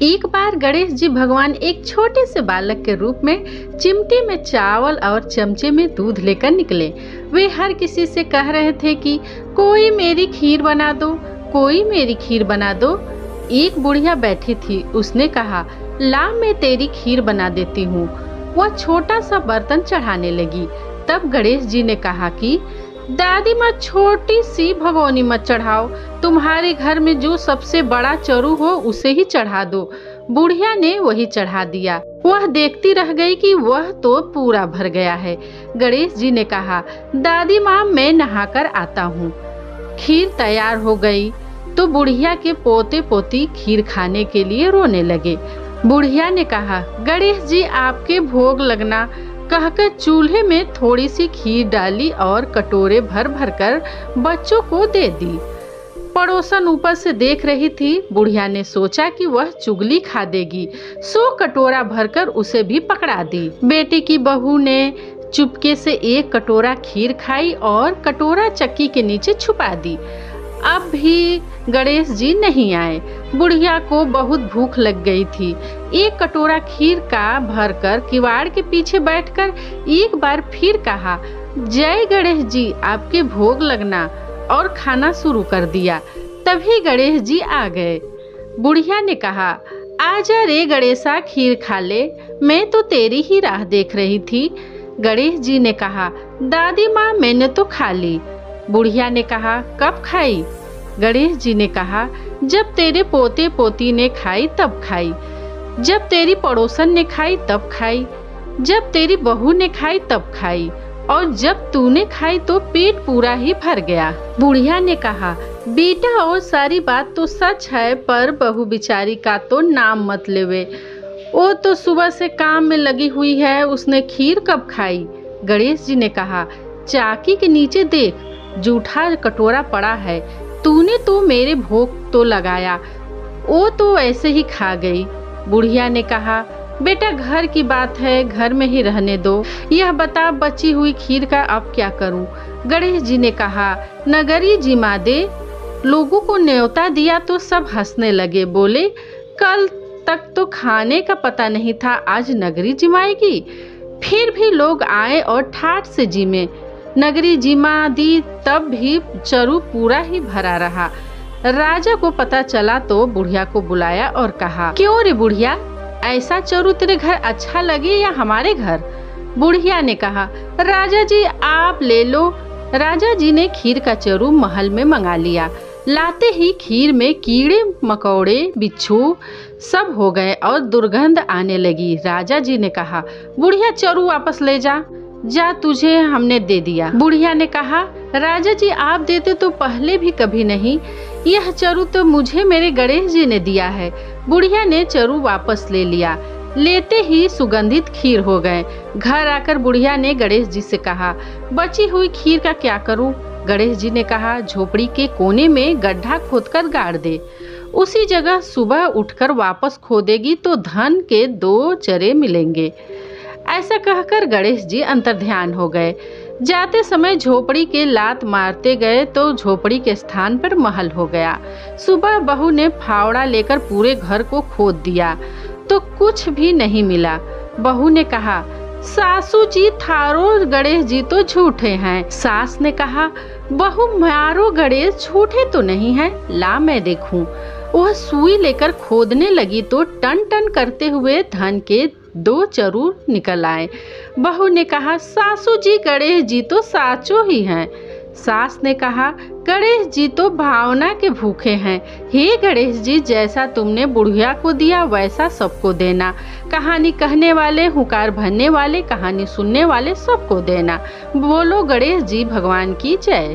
एक बार गणेश जी भगवान एक छोटे से बालक के रूप में चिमटे में चावल और चमचे में दूध लेकर निकले। वे हर किसी से कह रहे थे कि कोई मेरी खीर बना दो, कोई मेरी खीर बना दो। एक बुढ़िया बैठी थी, उसने कहा, ला मैं तेरी खीर बना देती हूँ। वह छोटा सा बर्तन चढ़ाने लगी। तब गणेश जी ने कहा कि दादी माँ, छोटी सी भगोनी मत चढ़ाओ, तुम्हारे घर में जो सबसे बड़ा चरु हो उसे ही चढ़ा दो। बुढ़िया ने वही चढ़ा दिया। वह देखती रह गई कि वह तो पूरा भर गया है। गणेश जी ने कहा, दादी माँ, मैं नहाकर आता हूँ। खीर तैयार हो गई तो बुढ़िया के पोते पोती खीर खाने के लिए रोने लगे। बुढ़िया ने कहा, गणेश जी आपके भोग लगना, कहकर चूल्हे में थोड़ी सी खीर डाली और कटोरे भर भर कर बच्चों को दे दी। पड़ोसन ऊपर से देख रही थी। बुढ़िया ने सोचा कि वह चुगली खा देगी, सो कटोरा भरकर उसे भी पकड़ा दी। बेटी की बहू ने चुपके से एक कटोरा खीर खाई और कटोरा चक्की के नीचे छुपा दी। अब भी गणेश जी नहीं आए। बुढ़िया को बहुत भूख लग गई थी। एक कटोरा खीर का भरकर किवाड़ के पीछे बैठकर एक बार फिर कहा, जय गणेश जी आपके भोग लगना, और खाना शुरू कर दिया। तभी गणेश जी आ गए। बुढ़िया ने कहा, आजा रे गणेशा, खीर खा ले, मैं तो तेरी ही राह देख रही थी। गणेश जी ने कहा, दादी माँ, मैंने तो खा ली। बुढ़िया ने कहा, कब खाई? गणेश जी ने कहा, जब तेरे पोते पोती ने खाई तब खाई, जब तेरी पड़ोसन ने खाई तब खाई, जब तेरी बहू ने खाई तब खाई, और जब तूने खाई तो पेट पूरा ही भर गया। बुढ़िया ने कहा, बेटा, और सारी बात तो सच है, पर बहू बिचारी का तो नाम मत लेवे। वो तो सुबह से काम में लगी हुई है, उसने खीर कब खाई? गणेश जी ने कहा, चाकी के नीचे देख, जूठा कटोरा पड़ा है, तूने तो मेरे भोग तो लगाया, वो तो ऐसे ही खा गई। बुढ़िया ने कहा, बेटा, घर की बात है, घर में ही रहने दो। यह बता, बची हुई खीर का अब क्या करूं? गणेश जी ने कहा, नगरी जिमा दे। लोगों को न्योता दिया तो सब हंसने लगे। बोले, कल तक तो खाने का पता नहीं था, आज नगरी जिमाएगी। फिर भी लोग आए और ठाठ से जिमे। नगरी जिमा दी, तब भी चरु पूरा ही भरा रहा। राजा को पता चला तो बुढ़िया को बुलाया और कहा, क्यों रे बुढ़िया, ऐसा चरु तेरे घर अच्छा लगे या हमारे घर? बुढ़िया ने कहा, राजा जी आप ले लो। राजा जी ने खीर का चरु महल में मंगा लिया। लाते ही खीर में कीड़े मकोड़े बिच्छू सब हो गए और दुर्गंध आने लगी। राजा जी ने कहा, बुढ़िया, चरु वापस ले जा, जा, तुझे हमने दे दिया। बुढ़िया ने कहा, राजा जी आप देते तो पहले भी कभी नहीं, यह चरु तो मुझे मेरे गणेश जी ने दिया है। बुढ़िया ने चरु वापस ले लिया। लेते ही सुगंधित खीर हो गए। घर आकर बुढ़िया ने गणेश जी से कहा, बची हुई खीर का क्या करूं? गणेश जी ने कहा, झोपड़ी के कोने में गड्ढा खोदकर गाड़ दे, उसी जगह सुबह उठकर वापस खोदेगी तो धन के 2 चरे मिलेंगे। ऐसा कहकर गणेश जी अंतर्ध्यान हो गए। जाते समय झोपड़ी के लात मारते गए तो झोपड़ी के स्थान पर महल हो गया। सुबह बहू ने फावड़ा लेकर पूरे घर को खोद दिया तो कुछ भी नहीं मिला। बहू ने कहा, सासू जी थारो गणेश जी तो झूठे हैं। सास ने कहा, बहू मारो गणेश झूठे तो नहीं है, ला मैं देखूं। वह सुई लेकर खोदने लगी तो टन टन करते हुए धन के 2 चरु निकल आए। बहू ने कहा, सासू जी गणेश जी तो साचो ही हैं। सास ने कहा, गणेश जी तो भावना के भूखे हैं। हे गणेश जी, जैसा तुमने बुढ़िया को दिया वैसा सबको देना। कहानी कहने वाले, हुकार भरने वाले, कहानी सुनने वाले सबको देना। बोलो गणेश जी भगवान की जय।